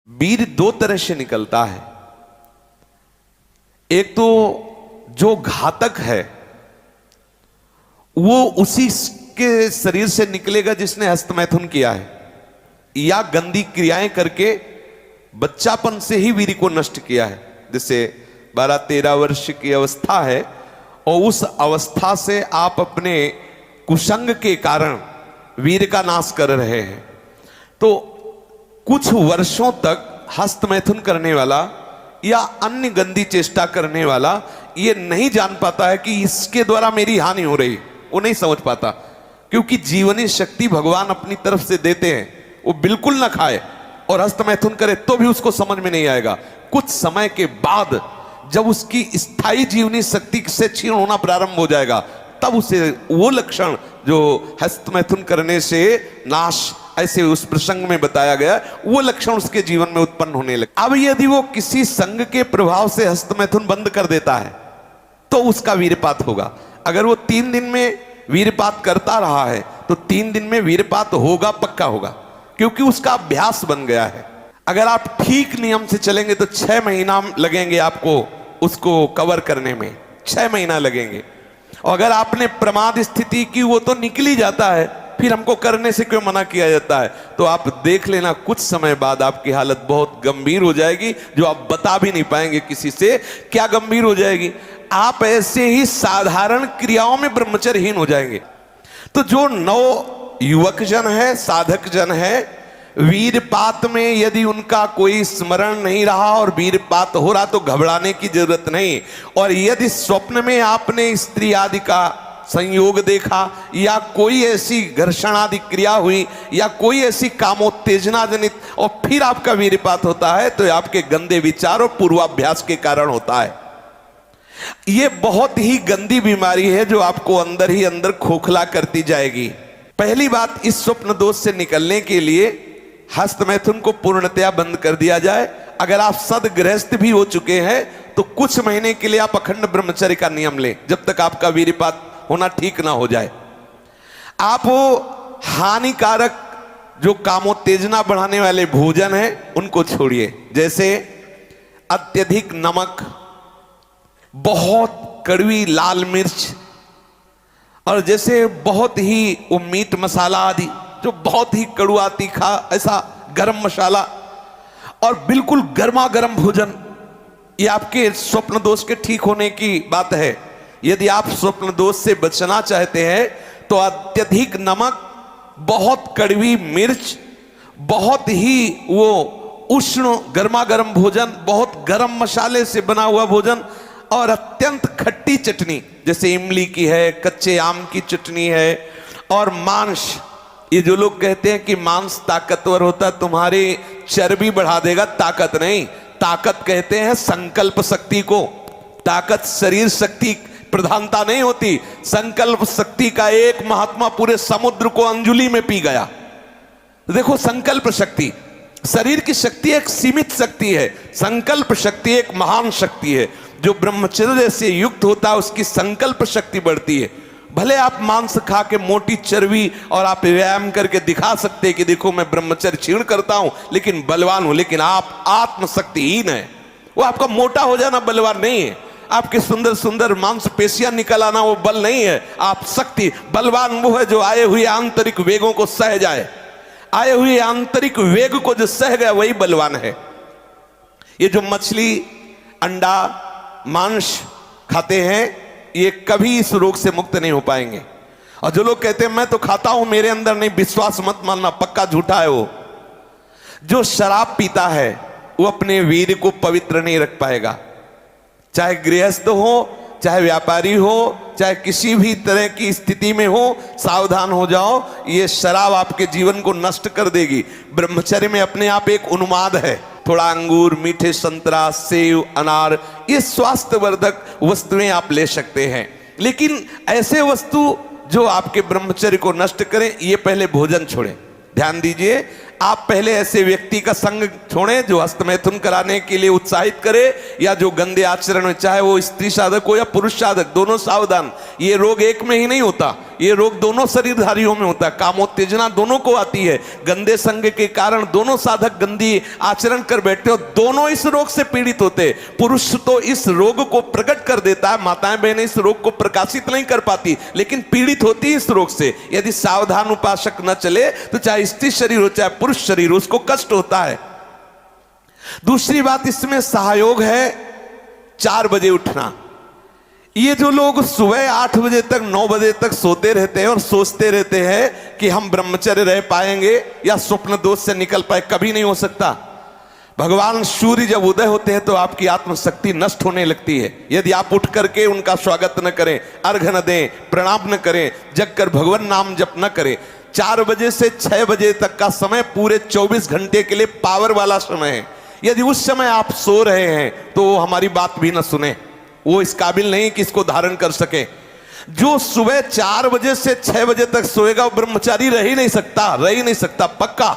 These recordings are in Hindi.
वीर दो तरह से निकलता है। एक तो जो घातक है वो उसी के शरीर से निकलेगा जिसने हस्तमैथुन किया है, या गंदी क्रियाएं करके बच्चापन से ही वीर को नष्ट किया है। जैसे 12-13 वर्ष की अवस्था है और उस अवस्था से आप अपने कुसंग के कारण वीर का नाश कर रहे हैं, तो कुछ वर्षों तक हस्तमैथुन करने वाला या अन्य गंदी चेष्टा करने वाला ये नहीं जान पाता है कि इसके द्वारा मेरी हानि हो रही, वो नहीं समझ पाता, क्योंकि जीवनी शक्ति भगवान अपनी तरफ से देते हैं। वो बिल्कुल ना खाए और हस्तमैथुन करे तो भी उसको समझ में नहीं आएगा। कुछ समय के बाद जब उसकी स्थायी जीवनी शक्ति से क्षीण होना प्रारंभ हो जाएगा, तब उसे वो लक्षण जो हस्तमैथुन करने से नाश ऐसे उस प्रसंग में बताया गया, वो लक्षण उसके जीवन में उत्पन्न होने लगे। अब यदि वो किसी संग के प्रभाव से हस्तमैथुन बंद कर देता है तो उसका वीरपात होगा। अगर वो 3 दिन में वीरपात करता रहा है तो 3 दिन में वीरपात होगा, पक्का होगा, क्योंकि उसका अभ्यास बन गया है। अगर आप ठीक नियम से चलेंगे तो 6 महीना लगेंगे आपको उसको कवर करने में, 6 महीना लगेंगे। और अगर आपने प्रमाद स्थिति की, वो तो निकल ही जाता है, फिर हमको करने से क्यों मना किया जाता है? तो आप देख लेना कुछ समय बाद आपकी हालत बहुत गंभीर हो जाएगी, जो आप बता भी नहीं पाएंगे किसी से। क्या गंभीर हो जाएगी? आप ऐसे ही साधारण क्रियाओं में ब्रह्मचर्यहीन हो जाएंगे। तो जो नव युवक जन है, साधक जन है, वीरपात में यदि उनका कोई स्मरण नहीं रहा और वीरपात हो रहा तो घबराने की जरूरत नहीं। और यदि स्वप्न में आपने स्त्री आदि का संयोग देखा, या कोई ऐसी घर्षण आदि क्रिया हुई, या कोई ऐसी कामोत्तेजना जनित और फिर आपका वीरपात होता है, तो आपके गंदे विचार और पूर्वाभ्यास के कारण होता है। यह बहुत ही गंदी बीमारी है जो आपको अंदर ही अंदर खोखला करती जाएगी। पहली बात, इस स्वप्न दोष से निकलने के लिए हस्तमैथुन को पूर्णतया बंद कर दिया जाए। अगर आप सदगृहस्थ भी हो चुके हैं तो कुछ महीने के लिए आप अखंड ब्रह्मचर्य का नियम लें, जब तक आपका वीरपात होना ठीक ना हो जाए। आप वो हानिकारक जो कामोत्तेजना बढ़ाने वाले भोजन हैं उनको छोड़िए, जैसे अत्यधिक नमक, बहुत कड़वी लाल मिर्च, और जैसे बहुत ही वो मीट मसाला आदि जो बहुत ही कड़वा तीखा, ऐसा गरम मसाला, और बिल्कुल गर्मा गर्म भोजन। ये आपके स्वप्न दोष के ठीक होने की बात है। यदि आप स्वप्न दोष से बचना चाहते हैं तो अत्यधिक नमक, बहुत कड़वी मिर्च, बहुत ही वो उष्ण गर्मा गर्म भोजन, बहुत गर्म मसाले से बना हुआ भोजन, और अत्यंत खट्टी चटनी, जैसे इमली की है, कच्चे आम की चटनी है, और मांस। ये जो लोग कहते हैं कि मांस ताकतवर होता है, तुम्हारी चर्बी बढ़ा देगा, ताकत नहीं। ताकत कहते हैं संकल्प शक्ति को। ताकत शरीर शक्ति प्रधानता नहीं होती। संकल्प शक्ति का एक महात्मा पूरे समुद्र को अंजुलि में पी गया। देखो, संकल्प शक्ति, शरीर की शक्ति एक सीमित शक्ति है, संकल्प शक्ति एक महान शक्ति है। जो ब्रह्मचर्य से युक्त होता है उसकी संकल्प शक्ति बढ़ती है। भले आप मांस खा के मोटी चर्बी और आप व्यायाम करके दिखा सकते हैं कि देखो मैं ब्रह्मचर्य क्षीण करता हूं लेकिन बलवान हूं, लेकिन आप आत्मशक्तिहीन है। वो आपका मोटा हो जाना बलवान नहीं है, आपके सुंदर सुंदर मांसपेशियां निकल आना वो बल नहीं है। आप शक्ति, बलवान वो है जो आए हुए आंतरिक वेगों को सह जाए। आए हुए आंतरिक वेग को जो सह गया वही बलवान है। ये जो मछली, अंडा, मांस खाते हैं, ये कभी इस रोग से मुक्त नहीं हो पाएंगे। और जो लोग कहते हैं मैं तो खाता हूं, मेरे अंदर नहीं, विश्वास मत मानना, पक्का झूठा है। वो जो शराब पीता है वो अपने वीर को पवित्र नहीं रख पाएगा। चाहे गृहस्थ हो, चाहे व्यापारी हो, चाहे किसी भी तरह की स्थिति में हो, सावधान हो जाओ, ये शराब आपके जीवन को नष्ट कर देगी। ब्रह्मचर्य में अपने आप एक उन्माद है। थोड़ा अंगूर, मीठे संतरा, सेव, अनार, ये स्वास्थ्यवर्धक वस्तुएं आप ले सकते हैं, लेकिन ऐसे वस्तु जो आपके ब्रह्मचर्य को नष्ट करें, ये पहले भोजन छोड़ें। ध्यान दीजिए, आप पहले ऐसे व्यक्ति का संग छोड़ें जो हस्तमैथुन कराने के लिए उत्साहित करे, या जो गंदे आचरण में, चाहे वो स्त्री साधक हो या पुरुष साधक, दोनों सावधान। ये रोग एक में ही नहीं होता, ये रोग दोनों शरीरधारियों में होता है। कामोत्तेजना दोनों को आती है, गंदे संग के कारण दोनों साधक गंदी आचरण कर बैठते हो, दोनों इस रोग से पीड़ित होते। पुरुष तो इस रोग को प्रकट कर देता है, माताएं बहनें इस रोग को प्रकाशित नहीं कर पाती, लेकिन पीड़ित होती इस रोग से। यदि सावधान उपासक न चले तो चाहे स्त्री शरीर हो चाहे पुरुष शरीर, उसको कष्ट होता है। दूसरी बात इसमें सहयोग है 4 बजे उठना। ये जो लोग सुबह 8 बजे तक 9 बजे तक सोते रहते हैं और सोचते रहते हैं कि हम ब्रह्मचर्य रह पाएंगे या स्वप्न दोष से निकल पाए, कभी नहीं हो सकता। भगवान सूर्य जब उदय होते हैं तो आपकी आत्मशक्ति नष्ट होने लगती है। यदि आप उठ करके उनका स्वागत न करें, अर्घ्य न दें, प्रणाम न करें, जग कर भगवान नाम जप न करें। 4 बजे से 6 बजे तक का समय पूरे 24 घंटे के लिए पावर वाला समय है। यदि उस समय आप सो रहे हैं तो वो हमारी बात भी न सुने, वो इस काबिल नहीं कि इसको धारण कर सके। जो सुबह 4 बजे से 6 बजे तक सोएगा वो ब्रह्मचारी रह ही नहीं सकता पक्का।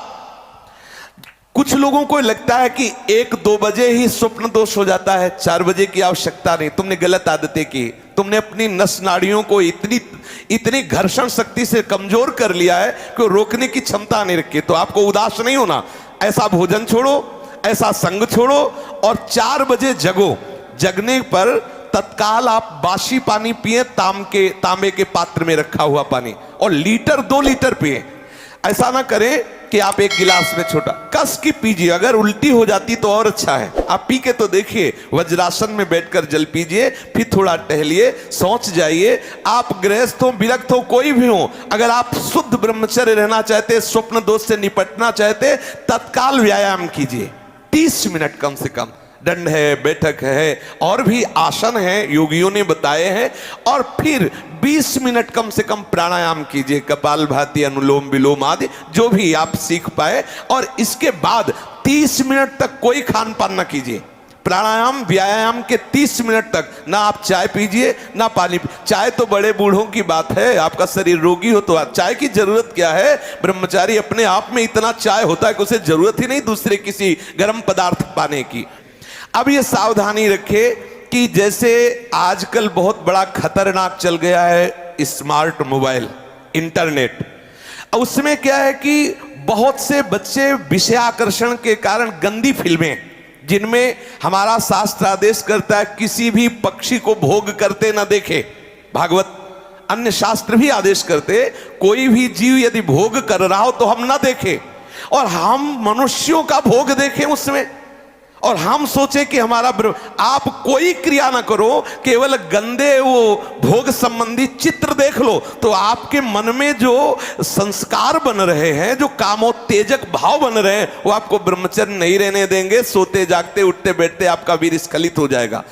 कुछ लोगों को लगता है कि 1-2 बजे ही स्वप्न दोष हो जाता है, 4 बजे की आवश्यकता नहीं। तुमने गलत आदतें की, तुमने अपनी नस नाड़ियों को इतनी घर्षण शक्ति से कमजोर कर लिया है कि रोकने की क्षमता नहीं रखी। तो आपको उदास नहीं होना, ऐसा भोजन छोड़ो, ऐसा संग छोड़ो और 4 बजे जगो। जगने पर तत्काल आप बासी पानी पिए, तांबे के पात्र में रखा हुआ पानी, और 1-2 लीटर पिए। ऐसा ना करें कि आप 1 गिलास में छोटा कस की पीजिए। अगर उल्टी हो जाती तो और अच्छा है, आप पी के तो देखिए। वज्रासन में बैठकर जल पीजिए, फिर थोड़ा टहलिए, सोच जाइए। आप गृहस्थ हो, विरक्त हो, कोई भी हो, अगर आप शुद्ध ब्रह्मचर्य रहना चाहते, स्वप्न दोष से निपटना चाहते, तत्काल व्यायाम कीजिए। 30 मिनट कम से कम। दंड है, बैठक है, और भी आसन है योगियों ने बताए हैं। और फिर 20 मिनट कम से कम प्राणायाम कीजिए, कपालभाति, अनुलोम विलोम आदि जो भी आप सीख पाए। और इसके बाद 30 मिनट तक कोई खान पान ना कीजिए। प्राणायाम व्यायाम के 30 मिनट तक ना आप चाय पीजिए ना पानी। चाय तो बड़े बूढ़ों की बात है, आपका शरीर रोगी हो तो चाय की जरूरत क्या है। ब्रह्मचारी अपने आप में इतना चाय होता है कि उसे जरूरत ही नहीं दूसरे किसी गर्म पदार्थ पाने की। अब ये सावधानी रखे कि जैसे आजकल बहुत बड़ा खतरनाक चल गया है स्मार्ट मोबाइल, इंटरनेट। उसमें क्या है कि बहुत से बच्चे विषयाकर्षण के कारण गंदी फिल्में, जिनमें हमारा शास्त्र आदेश करता है किसी भी पक्षी को भोग करते ना देखे। भागवत अन्य शास्त्र भी आदेश करते कोई भी जीव यदि भोग कर रहा हो तो हम ना देखें, और हम मनुष्यों का भोग देखें उसमें, और हम सोचे कि हमारा आप कोई क्रिया ना करो, केवल गंदे वो भोग संबंधी चित्र देख लो तो आपके मन में जो संस्कार बन रहे हैं, जो कामोत्तेजक भाव बन रहे हैं, वो आपको ब्रह्मचर्य नहीं रहने देंगे। सोते जागते उठते बैठते आपका वीर स्खलित हो जाएगा।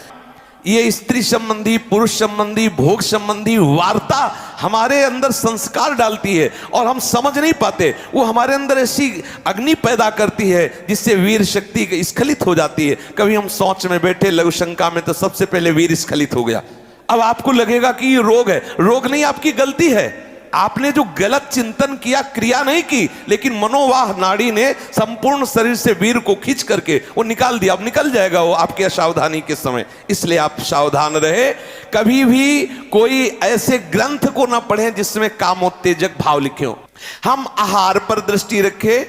ये स्त्री संबंधी, पुरुष संबंधी, भोग संबंधी वार्ता हमारे अंदर संस्कार डालती है और हम समझ नहीं पाते। वो हमारे अंदर ऐसी अग्नि पैदा करती है जिससे वीर शक्ति स्खलित हो जाती है। कभी हम सोच में बैठे लघु शंका में तो सबसे पहले वीर स्खलित हो गया। अब आपको लगेगा कि ये रोग है, रोग नहीं, आपकी गलती है। आपने जो गलत चिंतन किया, क्रिया नहीं की, लेकिन मनोवाह नाड़ी ने संपूर्ण शरीर से वीर को खींच करके वो निकाल दिया। अब निकल जाएगा वो आपके असावधानी के समय। इसलिए आप सावधान रहे। कभी भी कोई ऐसे ग्रंथ को ना पढ़ें जिसमें कामोत्तेजक भाव लिखे हो। हम आहार पर दृष्टि रखें।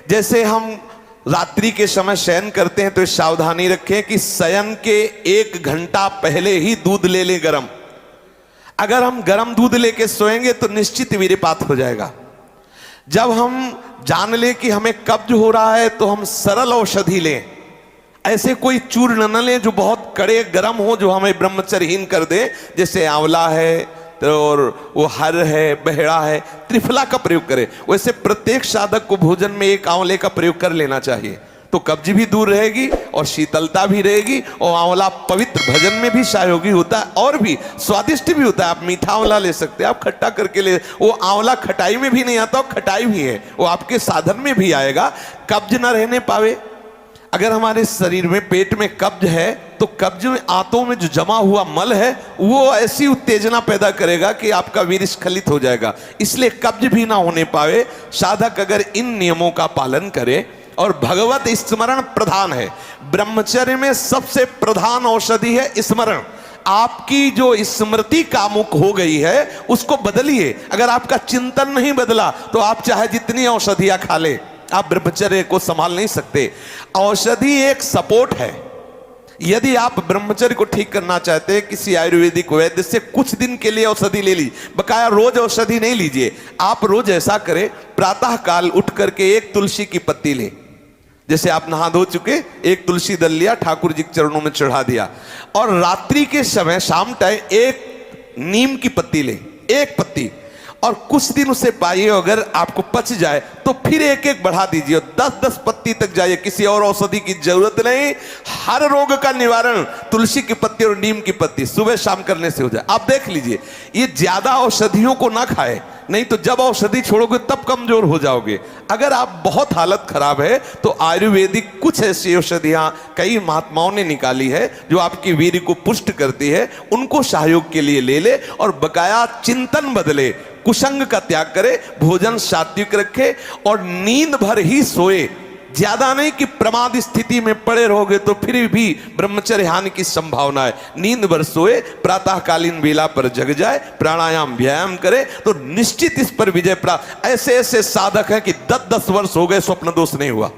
जैसे हम रात्रि के समय शयन करते हैं तो सावधानी रखें कि शयन के 1 घंटा पहले ही दूध ले लें गर्म। अगर हम गर्म दूध लेके सोएंगे तो निश्चित वीर्यपात हो जाएगा। जब हम जान लें कि हमें कब्ज हो रहा है तो हम सरल औषधि लें। ऐसे कोई चूर्ण न लें जो बहुत कड़े गर्म हो, जो हमें ब्रह्मचर्यहीन कर दे। जैसे आंवला है और वो हर है, बहेड़ा है, त्रिफला का प्रयोग करें। वैसे प्रत्येक साधक को भोजन में 1 आंवले का प्रयोग कर लेना चाहिए, तो कब्ज भी दूर रहेगी और शीतलता भी रहेगी। और आंवला पवित्र भजन में भी सहयोगी होता है और भी स्वादिष्ट भी होता है। आप मीठा आंवला ले सकते हैं, आप खट्टा करके ले। वो आंवला खटाई में भी नहीं आता, और खटाई भी है, वो आपके साधन में भी आएगा। कब्ज ना रहने पावे। अगर हमारे शरीर में पेट में कब्ज है तो कब्ज में, आंतों में जो जमा हुआ मल है वो ऐसी उत्तेजना पैदा करेगा कि आपका वीर्य स्खलित हो जाएगा। इसलिए कब्ज भी ना होने पावे, साधक अगर इन नियमों का पालन करे। और भगवत स्मरण प्रधान है। ब्रह्मचर्य में सबसे प्रधान औषधि है स्मरण। आपकी जो स्मृति कामुक हो गई है उसको बदलिए। अगर आपका चिंतन नहीं बदला तो आप चाहे जितनी औषधियां खा ले, आप ब्रह्मचर्य को संभाल नहीं सकते। औषधि एक सपोर्ट है। यदि आप ब्रह्मचर्य को ठीक करना चाहते हैं, किसी आयुर्वेदिक वैद्य से कुछ दिन के लिए औषधि ले ली, बकाया रोज औषधि नहीं लीजिए। आप रोज ऐसा करें, प्रातः काल उठ करके एक तुलसी की पत्ती ले, जैसे आप नहा धो चुके, एक तुलसी दल लिया, ठाकुर जी के चरणों में चढ़ा दिया, और रात्रि के समय शाम टाइम एक नीम की पत्ती ले, एक पत्ती, और कुछ दिन उसे पाइए। अगर आपको पच जाए तो फिर एक एक बढ़ा दीजिए, 10-10 पत्ती तक जाइए। किसी और औषधि की जरूरत नहीं। हर रोग का निवारण तुलसी की पत्ती और नीम की पत्ती सुबह शाम करने से हो जाए। आप देख लीजिए, ये ज्यादा औषधियों को ना खाए, नहीं तो जब औषधि छोड़ोगे तब कमजोर हो जाओगे। अगर आप बहुत हालत खराब है तो आयुर्वेदिक कुछ ऐसी औषधियां कई महात्माओं ने निकाली है जो आपकी वीर्य को पुष्ट करती है, उनको सहयोग के लिए ले ले। और बकाया चिंतन बदले, कुसंग का त्याग करे, भोजन सात्विक रखे और नींद भर ही सोए। ज्यादा नहीं कि प्रमाद स्थिति में पड़े रहोगे तो फिर भी ब्रह्मचर्य हानि की संभावना है। नींद भर सोए, प्रातःकालीन वेला पर जग जाए, प्राणायाम व्यायाम करे तो निश्चित इस पर विजय प्राप्त। ऐसे ऐसे साधक हैं कि 10-10 वर्ष हो गए स्वप्न दोष नहीं हुआ,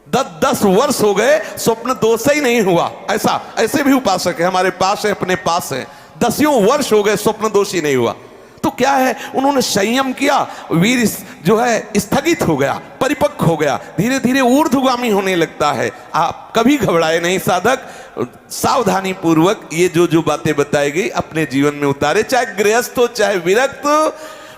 10-10 वर्ष हो गए स्वप्न दोष ही नहीं हुआ। ऐसे भी उपासक है हमारे पास है, अपने पास है, 10 वर्ष हो गए स्वप्न दोष ही नहीं हुआ। तो क्या है, उन्होंने संयम किया, वीर जो है स्थगित हो गया, परिपक्व हो गया, धीरे धीरे ऊर्ध्वगामी होने लगता है। आप कभी घबराए नहीं साधक, सावधानी पूर्वक ये जो बातें बताई गई अपने जीवन में उतारे। चाहे गृहस्थ हो चाहे विरक्त,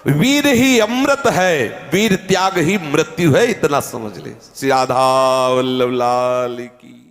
वीर ही अमृत है, वीर त्याग ही मृत्यु है, इतना समझ ले। श्री राधा वल्लभ लाल की।